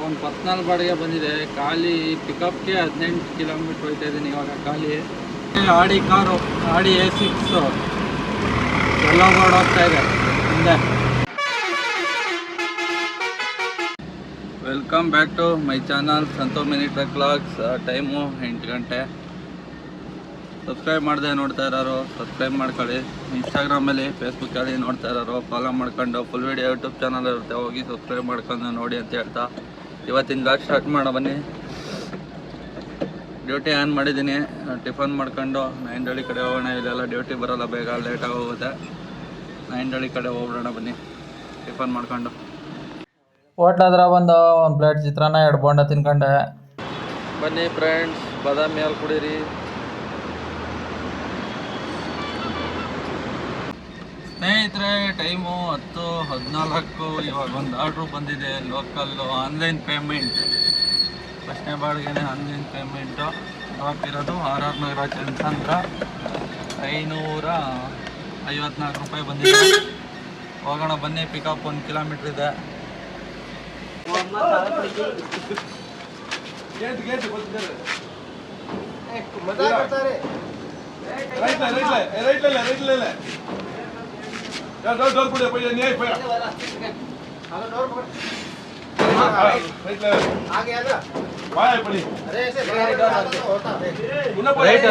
ಒಂದು 14 ಬಾಡಿಗೆ ಬಂದಿದೆ. ಖಾಲಿ ಪಿಕಪ್ಗೆ 18 ಕಿಲೋಮೀಟ್ರ್ ಹೋಗ್ತಾ ಇದ್ದೀನಿ ಇವಾಗ. ಖಾಲಿ ಆಡಿ ಕಾರು, ಆಡಿ A6 ಎಲ್ಲ ಬೋರ್ಡ್ ಹೋಗ್ತಾ ಇದೆ ಹಿಂದೆ. Welcome back to my channel Santo mini truck vlogs. Time 8 ಗಂಟೆ. ಸಬ್ಸ್ಕ್ರೈಬ್ ಮಾಡದೆ ನೋಡ್ತಾ ಇರೋರು ಸಬ್ಸ್ಕ್ರೈಬ್ ಮಾಡ್ಕೊಳ್ಳಿ. ಇನ್ಸ್ಟಾಗ್ರಾಮಲ್ಲಿ ಫೇಸ್ಬುಕ್ಕಲ್ಲಿ ನೋಡ್ತಾ ಇರೋರು ಫಾಲೋ ಮಾಡ್ಕೊಂಡು ಫುಲ್ ವೀಡಿಯೋ ಯೂಟ್ಯೂಬ್ ಚಾನಲ್ ಇರುತ್ತೆ, ಹೋಗಿ ಸಬ್ಸ್ಕ್ರೈಬ್ ಮಾಡ್ಕೊಂಡು ನೋಡಿ ಅಂತ ಹೇಳ್ತಾ ಇವತ್ತಿನ ಬ್ಲಾಗ್ ಸ್ಟಾರ್ಟ್ ಮಾಡೋಣ. ಡ್ಯೂಟಿ ಆನ್ ಮಾಡಿದ್ದೀನಿ. ಟಿಫನ್ ಮಾಡ್ಕೊಂಡು ನಾಯಂಡಹಳ್ಳಿ ಕಡೆ ಹೋಗೋಣ. ಇಲ್ಲೆಲ್ಲ ಡ್ಯೂಟಿ ಬರೋಲ್ಲ, ಬೇಗ ಲೇಟಾಗಿ ಹೋಗುತ್ತೆ. ನಾಯಂಡಹಳ್ಳಿ ಕಡೆ ಹೋಗ್ಬಿಡೋಣ ಬನ್ನಿ ಟಿಫನ್ ಮಾಡ್ಕೊಂಡು. ಹೋಟ್ಲಾದ್ರೆ ಒಂದು ಪ್ಲೇಟ್ ಚಿತ್ರಾನ್ನ 2 ಬೋಂಡ ತಿನ್ಕೊಂಡೆ. ಬನ್ನಿ ಫ್ರೆಂಡ್ಸ್, ಬಾದಾಮಿ ಹಾಲು ಕುಡೀರಿ. ಸ್ನೇಹಿತರೆ, ಟೈಮು 10:14. ಇವಾಗ ಒಂದು ಆರ್ಡ್ರು ಬಂದಿದೆ ಲೋಕಲ್ಲು, ಆನ್ಲೈನ್ ಪೇಮೆಂಟ್. ಫಸ್ಟ್ನೇ ಬಾಡಿಗೆನೇ ಆನ್ಲೈನ್ ಪೇಮೆಂಟು. ಇರೋದು RR ನಗರ ಚಂದ್ರ 554 ರೂಪಾಯಿ ಬಂದಿದೆ. ಹೋಗೋಣ ಬನ್ನಿ. ಪಿಕಪ್ 1 ಕಿಲೋಮೀಟ್ರ್ ಇದೆ.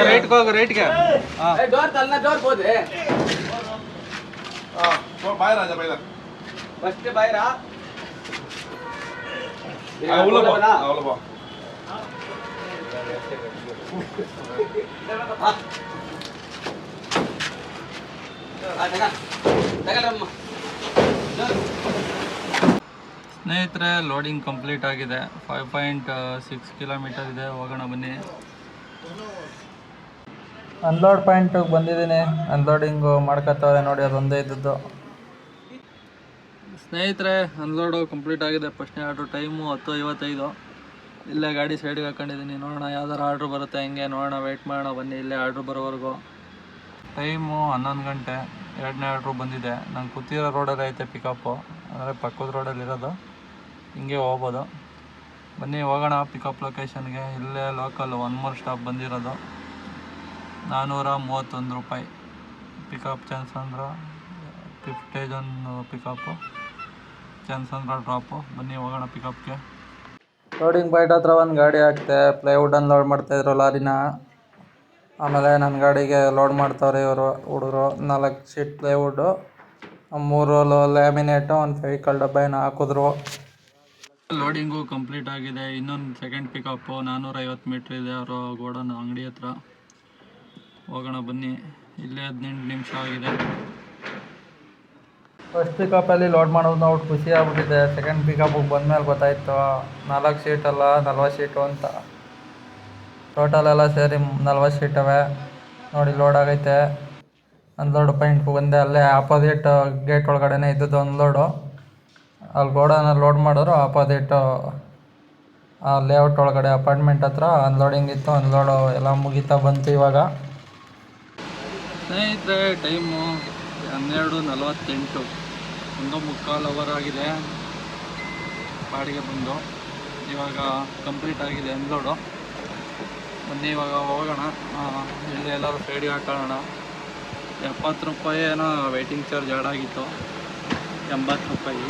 ರೈಟ್ಗೆ ಹೋಗು, ರೈಟ್ಗೆ. ಫಸ್ಟ್ ಬಾಯ್ರಾ ಸ್ನೇಹಿತರೆ, ಲೋಡಿಂಗ್ ಕಂಪ್ಲೀಟ್ ಆಗಿದೆ. 5.6 ಕಿಲೋಮೀಟರ್ ಇದೆ. ಹೋಗೋಣ ಬನ್ನಿ. ಅನ್ಲೋಡ್ ಪಾಯಿಂಟಿಗೆ ಬಂದಿದ್ದೀನಿ. ಅನ್ಲೋಡಿಂಗು ಮಾಡ್ಕೊತವ್ರೆ ನೋಡಿ, ಅದೊಂದೇ ಇದ್ದದ್ದು. ಸ್ನೇಹಿತರೆ, ಅನ್ಲೋಡು ಕಂಪ್ಲೀಟ್ ಆಗಿದೆ. ಫಸ್ಟ್ನೇ ಆರ್ಡ್ರು. ಟೈಮು 10:55. ಇಲ್ಲೇ ಗಾಡಿ ಸೈಡ್ಗೆ ಹಾಕೊಂಡಿದ್ದೀನಿ. ನೋಡೋಣ ಯಾವ್ದಾರು ಆರ್ಡ್ರು ಬರುತ್ತೆ ಹೆಂಗೆ ನೋಡೋಣ. ವೆಯ್ಟ್ ಮಾಡೋಣ ಬನ್ನಿ ಇಲ್ಲೇ ಆರ್ಡ್ರು ಬರೋವರೆಗೂ. ಟೈಮು 11 ಗಂಟೆ. 2ನೇ ಆರ್ಡ್ರು ಬಂದಿದೆ. ನಂಗೆ ಕೂತಿರೋ ರೋಡಲ್ಲಿ ಐತೆ ಪಿಕಪ್ಪು, ಅಂದರೆ ಪಕ್ಕದ ರೋಡಲ್ಲಿ ಇರೋದು. ಹಿಂಗೆ ಹೋಗ್ಬೋದು. ಬನ್ನಿ ಹೋಗೋಣ ಪಿಕಪ್ ಲೊಕೇಶನ್ಗೆ. ಇಲ್ಲೇ ಲೋಕಲ್ 1 ಮೋರ್ ಸ್ಟಾಪ್ ಬಂದಿರೋದು. 431 ರೂಪಾಯಿ pickup. Chandsandra 51 pickup, Chandsandra drop. ಬನ್ನಿ ಹೋಗೋಣ ಪಿಕಪ್ಗೆ. ಲೋಡಿಂಗ್ ಪಾಯಿಂಟ್ ಹತ್ರ ಒಂದು ಗಾಡಿ ಹಾಕ್ತೆ. ಪ್ಲೈವುಡ್ ಅನ್ಲೋಡ್ ಮಾಡ್ತಾಯಿದ್ರು ಲಾರಿನ. ಆಮೇಲೆ ನನ್ನ ಗಾಡಿಗೆ ಲೋಡ್ ಮಾಡ್ತಾವ್ರೆ ಇವರು ಹುಡುಗರು. 4 ಶೀಟ್ ಪ್ಲೈವುಡ್ಡು, 3 ರೋಲು ಲ್ಯಾಮಿನೇಟು, ಒಂದು ಫೆವಿಕಲ್ ಡಬ್ಬ ಏನೋ ಹಾಕಿದ್ರು. ಲೋಡಿಂಗು ಕಂಪ್ಲೀಟ್ ಆಗಿದೆ. ಇನ್ನೊಂದು ಸೆಕೆಂಡ್ ಪಿಕಪ್ಪು 450 ಮೀಟ್ರ್ ಇದೆ ಅವರ ಗೋಡನ್ ಅಂಗಡಿ ಹತ್ರ. ಹೋಗೋಣ ಬನ್ನಿ. ಇಲ್ಲೇ 18 ನಿಮಿಷ ಆಗಿದೆ. ಫಸ್ಟ್ ಪಿಕಪ್ಪಲ್ಲಿ ಲೋಡ್ ಮಾಡೋದು ನೋಡಿ ಖುಷಿ ಆಗ್ಬಿಟ್ಟಿದೆ. ಸೆಕೆಂಡ್ ಪಿಕಪ್ಪಿಗೆ ಬಂದಮೇಲೆ ಗೊತ್ತಾಯಿತು 4 ಶೀಟಲ್ಲ 40 ಶೀಟು ಅಂತ. ಟೋಟಲ್ ಎಲ್ಲ ಸೇರಿ 40 ಶೀಟವೆ ನೋಡಿ. ಲೋಡ್ ಆಗೈತೆ. ಅನ್ಲೋಡ್ ಪಾಯಿಂಟ್ಗೆ ಬಂದೆ. ಅಲ್ಲೇ ಆಪೋಸಿಟ್ ಗೇಟ್ ಒಳಗಡೆ ಇದ್ದದ್ದು ಅನ್ಲೋಡು. ಅಲ್ಲಿ ಗೋಡನಲ್ಲಿ ಲೋಡ್ ಮಾಡೋರು ಆಪೋಸಿಟ್ಟು ಆ ಲೇಔಟ್ ಒಳಗಡೆ ಅಪಾರ್ಟ್ಮೆಂಟ್ ಹತ್ರ ಅನ್ಲೋಡಿಂಗ್ ಇತ್ತು. ಅನ್ಲೋಡು ಎಲ್ಲ ಮುಗಿತಾ ಬಂತು ಇವಾಗ. ಸ್ನೇಹಿತರೆ, ಟೈಮು 12:48. 1.25 ಅವರ್ ಆಗಿದೆ ಬಾಡಿಗೆ ಬಂದು. ಇವಾಗ ಕಂಪ್ಲೀಟ್ ಆಗಿದೆ ಅನ್ಲೋಡು. ಬನ್ನಿ ಇವಾಗ ಹೋಗೋಣ. ಇಲ್ಲಿ ಎಲ್ಲರೂ ಸೈಡಿಗೆ ಹಾಕೊಳ್ಳೋಣ. 70 ರೂಪಾಯಿ ಏನೋ ವೆಯ್ಟಿಂಗ್ ಚಾರ್ಜ್ ಆ್ಯಡ್ ಆಗಿತ್ತು. 80 ರೂಪಾಯಿ.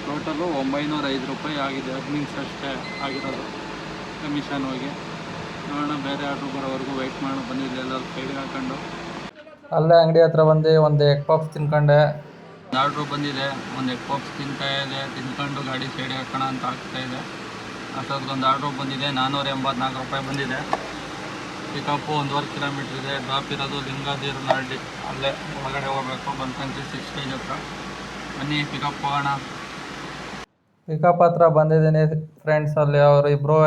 ಟೋಟಲು 905 ರೂಪಾಯಿ ಆಗಿದೆ. 10 ನಿಮಿಷ ಅಷ್ಟೇ ಆಗಿರೋದು ಕಮಿಷನ್ ಹೋಗಿ. ನೋಡೋಣ ಬೇರೆ ಆರ್ಡ್ರು ಬರೋವರೆಗೂ ವೆಯ್ಟ್ ಮಾಡೋಣ. ಬನ್ನಿ ಇಲ್ಲಿ ಎಲ್ಲರೂ ಸೈಡಿಗೆ ಹಾಕೊಂಡು. ಅಲ್ಲೇ ಅಂಗಡಿ ಹತ್ರ ಬಂದು ಒಂದು ಎಗ್ ಪಫ್ಸ್ ತಿನ್ಕೊಂಡೆ. ಆರ್ಡ್ರು ಬಂದಿದೆ. ಒಂದು ಎಗ್ ಪಫ್ಸ್ ತಿನ್ಕೊಂಡು ಗಾಡಿ ಸೈಡಿಗೆ ಹಾಕೋಣ ಅಂತ ಆಗ್ತಾಯಿದೆ. ಅಷ್ಟೊತ್ತಿಗೊಂದು ಆರ್ಡ್ರು ಬಂದಿದೆ. 484 ರೂಪಾಯಿ ಬಂದಿದೆ. ಪಿಕಪ್ಪು 1.25 ಕಿಲೋಮೀಟ್ರ್ ಇದೆ. ಡ್ರಾಪ್ ಇರೋದು ಲಿಂಗಾದಿರು ನಾಲ್ಡಿ, ಅಲ್ಲೇ ಒಳಗಡೆ ಹೋಗಬೇಕು. ಬನಶಂಕರಿ 6 ಸ್ಟೇಜ್ ಹತ್ರ. ಬನ್ನಿ ಪಿಕಪ್ ಹೋಗೋಣ. ಪಿಕಪ್ ಹತ್ರ ಬಂದಿದ್ದೀನಿ ಫ್ರೆಂಡ್ಸ್. ಅಲ್ಲಿ ಅವರು ಇಬ್ಬರು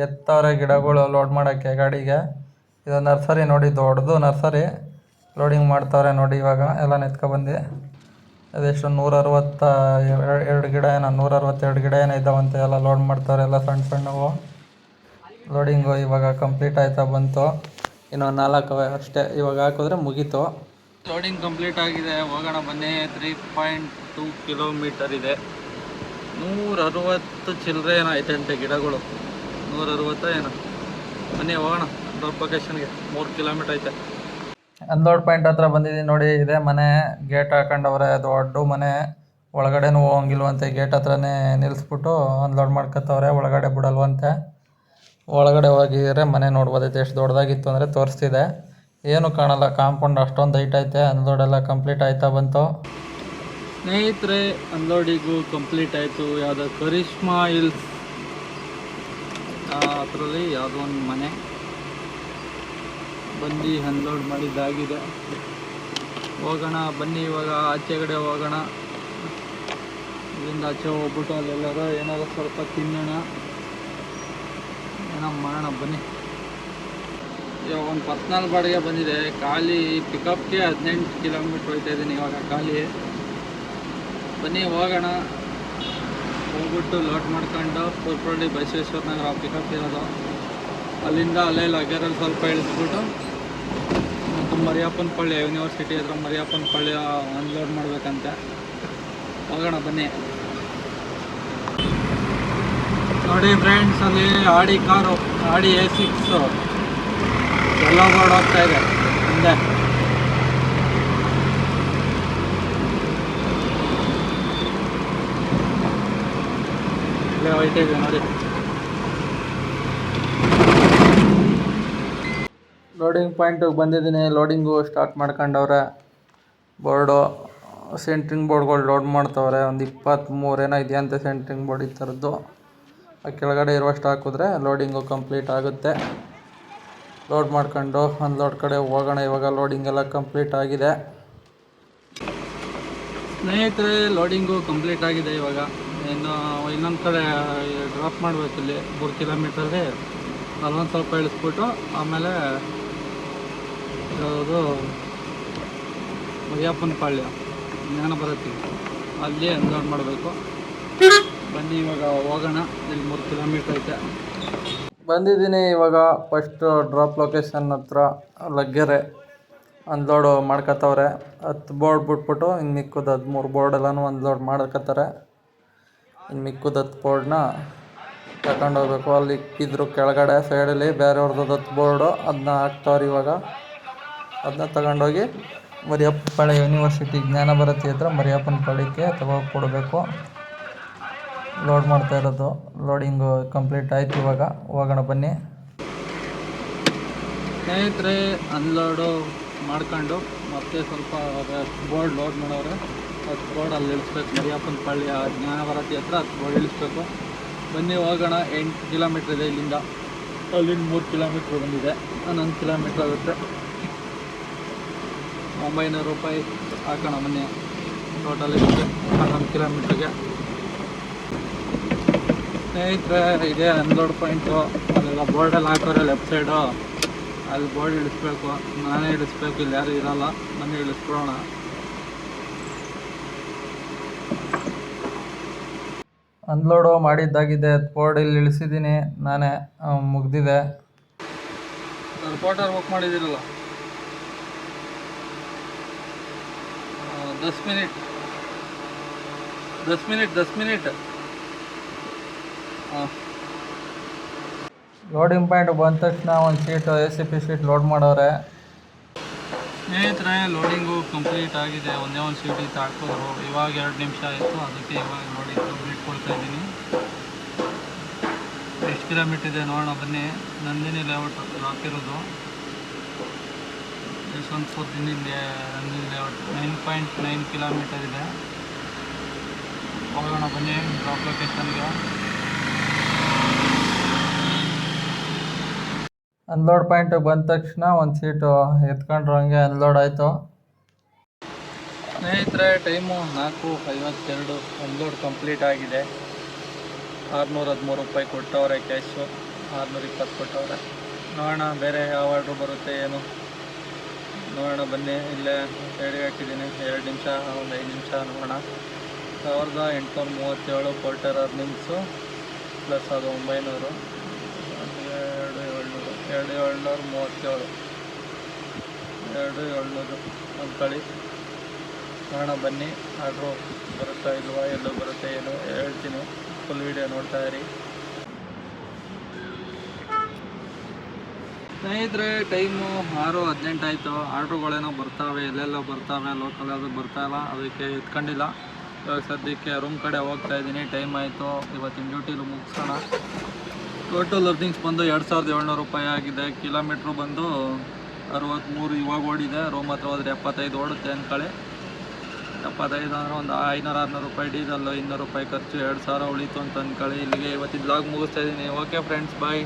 ಎತ್ತವ್ರೆ ಗಿಡಗಳು ಲೋಡ್ ಮಾಡೋಕ್ಕೆ ಗಾಡಿಗೆ. ಇದು ನರ್ಸರಿ ನೋಡಿ, ದೊಡ್ಡದು ನರ್ಸರಿ. ಲೋಡಿಂಗ್ ಮಾಡ್ತಾವ್ರೆ ನೋಡಿ. ಇವಾಗ ಎಲ್ಲ ನೆತ್ಕೊಬಂದು ಅದೆಷ್ಟು 162 ಗಿಡ ಏನೋ 162 ಗಿಡ ಏನೋ ಇದ್ದಾವಂತೆ. ಎಲ್ಲ ಲೋಡ್ ಮಾಡ್ತಾರೆ. ಎಲ್ಲ ಸಣ್ಣ ಸಣ್ಣವು ಲೋಡಿಂಗು ಇವಾಗ ಕಂಪ್ಲೀಟ್ ಆಯ್ತಾ ಬಂತು. ಇನ್ನು 4 ಅಷ್ಟೇ, ಇವಾಗ ಹಾಕಿದ್ರೆ ಮುಗೀತು. ಲೋಡಿಂಗ್ ಕಂಪ್ಲೀಟ್ ಆಗಿದೆ, ಹೋಗೋಣ ಬನ್ನಿ. 3.2 ಕಿಲೋಮೀಟರ್ ಇದೆ. 160 ಚಿಲ್ಲರೆ ಏನೋ ಐತೆ ಗಿಡಗಳು, 160 ಏನೋ. ಬನ್ನಿ ಹೋಗೋಣ ಡ್ರಾಪ್ ಲೊಕೇಶನ್ಗೆ. 3 ಕಿಲೋಮೀಟರ್ ಐತೆ. ಅನ್ಲೋಡ್ ಪಾಯಿಂಟ್ ಹತ್ರ ಬಂದಿದ್ದೀನಿ ನೋಡಿ. ಇದೆ ಮನೆ, ಗೇಟ್ ಹಾಕೊಂಡವ್ರೆ, ದೊಡ್ಡ ಮನೆ. ಒಳಗಡೆನೂ ಹೋಗಂಗಿಲ್ವಂತೆ, ಗೇಟ್ ಹತ್ರನೇ ನಿಲ್ಲಿಸ್ಬಿಟ್ಟು ಅನ್ಲೋಡ್ ಮಾಡ್ಕೊತವ್ರೆ, ಒಳಗಡೆ ಬಿಡಲ್ವಂತೆ. ಒಳಗಡೆ ಹೋಗಿದ್ರೆ ಮನೆ ನೋಡ್ಬೋದೈತೆ, ಎಷ್ಟು ದೊಡ್ಡದಾಗಿತ್ತು ಅಂದರೆ ತೋರಿಸ್ತಿದೆ. ಏನು ಕಾಣಲ್ಲ, ಕಾಂಪೌಂಡ್ ಅಷ್ಟೊಂದು ಹೈಟ್ ಐತೆ. ಅನ್ಲೋಡ್ ಎಲ್ಲ ಕಂಪ್ಲೀಟ್ ಆಯ್ತಾ ಬಂತು. ಸ್ನೇಹಿತರೆ, ಅನ್ಲೋಡಿಂಗು ಕಂಪ್ಲೀಟ್ ಆಯಿತು. ಯಾವುದೋ ಕರಿಷ್ಮಾ ಹಿಲ್ಸ್ ಅದರಲ್ಲಿ ಯಾವುದೋ ಒಂದು ಮನೆ ಬಂದು ಅನ್ಲೋಡ್ ಮಾಡಿದ್ದಾಗಿದೆ. ಹೋಗೋಣ ಬನ್ನಿ, ಇವಾಗ ಆಚೆಗಡೆ ಹೋಗೋಣ. ಇಲ್ಲಿಂದ ಆಚೆ ಹೋಗ್ಬಿಟ್ಟು ಅಲ್ಲೆಲ್ಲರೂ ಏನಾದ್ರು ಸ್ವಲ್ಪ ತಿನ್ನೋಣ, ಏನೋ ಮಾಡೋಣ ಬನ್ನಿ. ಇವಾಗ ಒಂದು ಪರ್ಸ್ನಲ್ ಬಾಡಿಗೆ ಬಂದಿದೆ, ಖಾಲಿ ಪಿಕಪ್ಗೆ 18 ಕಿಲೋಮೀಟ್ರ್ ಹೋಗ್ತಾ ಇದ್ದೀನಿ ಇವಾಗ ಖಾಲಿ. ಬನ್ನಿ ಹೋಗೋಣ. ಹೋಗ್ಬಿಟ್ಟು ಲೋಡ್ ಮಾಡ್ಕೊಂಡು ಪುರ್ಪಳ್ಳಿ ಬಸವೇಶ್ವರ ನಗರ ಪಿಕಪ್ ಇರೋದು, ಅಲ್ಲಿಂದ ಅಲ್ಲೇ ಲಗೇರಲ್ಲಿ ಸ್ವಲ್ಪ ಇಳಿಸ್ಬಿಟ್ಟು ಮತ್ತು ಮರಿಯಪ್ಪನ ಪಳ್ಳಿ ಯೂನಿವರ್ಸಿಟಿ ಹತ್ರ ಮರಿಯಪ್ಪನ ಪಳ್ಳಿ ಅನ್ಲೋಡ್ ಮಾಡಬೇಕಂತೆ. ಹೋಗೋಣ ಬನ್ನಿ. ನೋಡಿ ಫ್ರೆಂಡ್ಸ್, ಅಲ್ಲಿ ಆಡಿ ಕಾರು, ಆಡಿ A6 ಎಲ್ಲೋ ಬೋರ್ಡ್ ಹೋಗ್ತಾ ಇದೆ ಹಿಂದೆ. ಇಲ್ಲೇ ಹೋಯ್ತಾ ಇದೆ ನೋಡಿ. ಲೋಡಿಂಗ್ ಪಾಯಿಂಟಿಗೆ ಬಂದಿದ್ದೀನಿ. ಲೋಡಿಂಗು ಸ್ಟಾರ್ಟ್ ಮಾಡ್ಕೊಂಡವ್ರೆ. ಬೋರ್ಡು ಸೆಂಟ್ರಿಂಗ್ ಬೋರ್ಡ್ಗಳು ಲೋಡ್ ಮಾಡ್ತವ್ರೆ. ಒಂದು 23 ಏನೋ ಇದೆಯಂತೆ ಸೆಂಟ್ರಿಂಗ್ ಬೋರ್ಡ್ ಈ ಥರದ್ದು. ಆ ಕೆಳಗಡೆ ಇರುವಷ್ಟು ಹಾಕಿದ್ರೆ ಲೋಡಿಂಗು ಕಂಪ್ಲೀಟ್ ಆಗುತ್ತೆ. ಲೋಡ್ ಮಾಡ್ಕೊಂಡು ಅನ್ಲೋಡ್ ಕಡೆ ಹೋಗೋಣ. ಇವಾಗ ಲೋಡಿಂಗ್ ಎಲ್ಲ ಕಂಪ್ಲೀಟ್ ಆಗಿದೆ. ಸ್ನೇಹಿತರೆ, ಲೋಡಿಂಗು ಕಂಪ್ಲೀಟ್ ಆಗಿದೆ. ಇವಾಗ ಇನ್ನು ಇನ್ನೊಂದು ಕಡೆ ಡ್ರಾಪ್ ಮಾಡಬೇಕು. ಇಲ್ಲಿ 3 ಕಿಲೋಮೀಟರ್ಗೆ ಅಲ್ಲೊಂದು ಸ್ವಲ್ಪ ಇಳಿಸ್ಬಿಟ್ಟು ಆಮೇಲೆ ಯಾವುದು ಮರಿಯಪ್ಪನ ಪಾಳ್ಯ ಜ್ಞಾನ ಬರುತ್ತೆ, ಅಲ್ಲಿ ಅನ್ಲೋಡ್ ಮಾಡಬೇಕು. ಬನ್ನಿ ಇವಾಗ ಹೋಗೋಣ. ಇಲ್ಲಿ 3 ಕಿಲೋಮೀಟರ್ ಐತೆ. ಬಂದಿದ್ದೀನಿ ಇವಾಗ ಫಸ್ಟು ಡ್ರಾಪ್ ಲೊಕೇಶನ್ ಹತ್ರ ಲಗ್ಗೆರೆ ಅನ್ಲೋಡು ಮಾಡ್ಕೊತವ್ರೆ. 10 ಬೋರ್ಡ್ ಬಿಟ್ಬಿಟ್ಟು ಇನ್ನು ಮಿಕ್ಕದ 13 ಬೋರ್ಡ್ ಎಲ್ಲನೂ ಅನ್ಲೋಡ್ ಮಾಡ್ಕೊತಾರೆ. ಇನ್ನು ಮಿಕ್ಕದ 10 ಬೋರ್ಡ್ನ ತಗೊಂಡೋಗ್ಬೇಕು. ಅಲ್ಲಿ ಇಕ್ಕಿದ್ರು ಕೆಳಗಡೆ ಸೈಡಲ್ಲಿ ಬೇರೆಯವ್ರದ್ದು 10 ಬೋರ್ಡು, ಅದನ್ನ ಹಾಕ್ತವ್ರು ಇವಾಗ. ಅದನ್ನ ತಗೊಂಡೋಗಿ ಮರಿಯಪ್ಪನ ಪಾಳ್ಯ ಯೂನಿವರ್ಸಿಟಿ ಜ್ಞಾನ ಭಾರತಿ ಹತ್ರ ಮರಿಯಪ್ಪನ ಪಾಳ್ಯಕ್ಕೆ ಕೊಡಬೇಕು. ಲೋಡ್ ಮಾಡ್ತಾ ಇರೋದು. ಲೋಡಿಂಗು ಕಂಪ್ಲೀಟ್ ಆಯ್ತು. ಇವಾಗ ಹೋಗೋಣ ಬನ್ನಿ. ಸ್ನೇಹಿತರೆ, ಅನ್ಲೋಡು ಮಾಡ್ಕೊಂಡು ಮತ್ತೆ ಸ್ವಲ್ಪ ಬೋರ್ಡ್ ಲೋಡ್ ಮಾಡೋರೆ. 10 ಬೋರ್ಡ್ ಅಲ್ಲಿ ಇಳಿಸ್ಬೇಕು. ಮರಿಯಪ್ಪನ ಪಾಳ್ಯ ಜ್ಞಾನ ಭಾರತಿ ಹತ್ರ 10 ಬೋರ್ಡ್ ಇಳಿಸ್ಬೇಕು. ಬನ್ನಿ ಹೋಗೋಣ. 8 ಕಿಲೋಮೀಟ್ರ್ ಇದೆ ಇಲ್ಲಿಂದ. ಅಲ್ಲಿಂದ 3 ಕಿಲೋಮೀಟ್ರ್ ಬಂದಿದೆ, 11 ಕಿಲೋಮೀಟ್ರ್ ಆಗುತ್ತೆ. 900 ರೂಪಾಯಿ ಹಾಕೋಣ ಬನ್ನಿ. ಟೋಟಲ್ ಇರುತ್ತೆ 11 ಕಿಲೋಮೀಟ್ರಿಗೆ. ಸ್ನೇಹಿತರೆ, ಇದೇ ಅನ್ಲೋಡ್ ಪಾಯಿಂಟು. ಅಲ್ಲೆಲ್ಲ ಬೋರ್ಡೆಲ್ಲ ಹಾಕೋರೆ ಲೆಫ್ಟ್ ಸೈಡು. ಅಲ್ಲಿ ಬೋರ್ಡ್ ಇಳಿಸ್ಬೇಕು, ನಾನೇ ಇಳಿಸ್ಬೇಕು, ಇಲ್ಲಿ ಯಾರು ಇರೋಲ್ಲ. ಮನೆ ಇಳಿಸ್ಕೊಳೋಣ. ಅನ್ಲೋಡು ಮಾಡಿದ್ದಾಗಿದೆ. ಬೋರ್ಡ್ ಇಲ್ಲಿ ಇಳಿಸಿದ್ದೀನಿ ನಾನೇ, ಮುಗ್ದಿದೆ. ರಿಪೋರ್ಟರ್ ಬುಕ್ ಮಾಡಿದ್ದೀರಲ್ಲ, 10 ಮಿನಿಟ್. ಹಾಂ, ಲೋಡಿಂಗ್ ಪಾಯಿಂಟ್ ಬಂದ ತಕ್ಷಣ ಒಂದು ಸೀಟು ACP ಸೀಟ್ ಲೋಡ್ ಮಾಡವ್ರೆ. ಸ್ನೇಹಿತರೆ, ಲೋಡಿಂಗು ಕಂಪ್ಲೀಟ್ ಆಗಿದೆ. ಒಂದೇ ಒಂದು ಸೀಟ್ ಇತ್ತು ಹಾಕಿದ್ರು. ಇವಾಗ 2 ನಿಮಿಷ ಆಯಿತು, ಅದಕ್ಕೆ ಇವಾಗ ಲೋಡಿಂಗ್ ಕಂಪ್ಲೀಟ್ ಕೊಡ್ತಾಯಿದ್ದೀನಿ. ಎಷ್ಟು ಕಿಲೋಮೀಟ್ರ್ ಇದೆ ನೋಡೋಣ ಬನ್ನಿ. ನಂದಿನಿ ಲೇಔಟ್ ಹಾಕಿರೋದು ಯಶವಂತಪುರ ನಂದಿನಿ ಲೇಔಟ್ 9.9 ಕಿಲೋಮೀಟರ್ ಇದೆ. ಹೋಗೋಣ ಬನ್ನಿ ಡ್ರಾಪ್ ಲೊಕೇಶನ್ಗೆ. ಅನ್ಲೋಡ್ ಪಾಯಿಂಟಿಗೆ ಬಂದ ತಕ್ಷಣ ಒಂದು ಸೀಟು ಎತ್ಕೊಂಡ್ರು, ಹಂಗೆ ಅನ್ಲೋಡ್ ಆಯಿತು. ಸ್ನೇಹಿತರೆ, ಟೈಮು 4:52. ಅನ್ಲೋಡ್ ಕಂಪ್ಲೀಟ್ ಆಗಿದೆ. 613 ರೂಪಾಯಿ ಕೊಟ್ಟವ್ರೆ ಕ್ಯಾಶು, 620 ಕೊಟ್ಟವ್ರೆ. ನೋಡೋಣ ಬೇರೆ ಯಾವ ಆರ್ಡ್ರು ಬರುತ್ತೆ ಏನು ನೋಡೋಣ ಬನ್ನಿ. ಇಲ್ಲೇ ಸೈಡ್ಗೆ ಹಾಕಿದ್ದೀನಿ. 2 ನಿಮಿಷ, ಒಂದು 5 ನಿಮಿಷ ನೋಡೋಣ. 1837 ಪೋರ್ಟರ್ ಅರ್ನಿಂಗ್ಸು ಪ್ಲಸ್ ಅದು 900, 2737. 2700 ಅಂದ್ಕೊಳ್ಳಿ. ನೋಡೋಣ ಬನ್ನಿ, ಆರ್ಡ್ರು ಬರುತ್ತಾ ಇಲ್ವಾ, ಎಲ್ಲೋ ಬರುತ್ತೆ ಏನು ಹೇಳ್ತೀನಿ. ಫುಲ್ ವೀಡಿಯೋ ನೋಡ್ತಾ ಇರಿ ಸ್ನೇಹಿತರೆ. ಟೈಮು 6:18 ಆಯಿತು. ಆರ್ಡ್ರುಗಳೇನೋ ಬರ್ತಾವೆ, ಎಲ್ಲೆಲ್ಲೋ ಬರ್ತಾವೆ, ಲೋಕಲ್ ಬರ್ತಾಯಿಲ್ಲ, ಅದಕ್ಕೆ ಎತ್ಕೊಂಡಿಲ್ಲ. ಇವಾಗ ಸದ್ಯಕ್ಕೆ ರೂಮ್ ಕಡೆ ಹೋಗ್ತಾ ಇದ್ದೀನಿ. ಟೈಮ್ ಆಯಿತು, ಇವತ್ತಿನ ಡ್ಯೂಟಿಲು ಮುಗಿಸೋಣ. ಟೋಟಲ್ ಅರ್ನಿಂಗ್ಸ್ ಬಂದು 2700 ರೂಪಾಯಿ ಆಗಿದೆ. ಕಿಲೋಮೀಟ್ರು ಬಂದು 63 ಇವಾಗ ಓಡಿದೆ. ರೂಮ್ ಹತ್ರ ಹೋದರೆ 75 ಓಡುತ್ತೆ ಅಂದ್ಕೊಳ್ಳಿ. 75 ಅಂದರೆ ಒಂದು 500-600 ರೂಪಾಯಿ ಡೀಸಲ್ಲು, 200 ರೂಪಾಯಿ ಖರ್ಚು, 2000 ಉಳೀತು ಅಂತ ಅಂದ್ಕೊಳ್ಳಿ. ಇಲ್ಲಿಗೆ ಇವತ್ತಿನ ಬ್ಲಾಗ್ ಮುಗಿಸ್ತಾ ಇದ್ದೀನಿ. ಓಕೆ ಫ್ರೆಂಡ್ಸ್, ಬಾಯ್.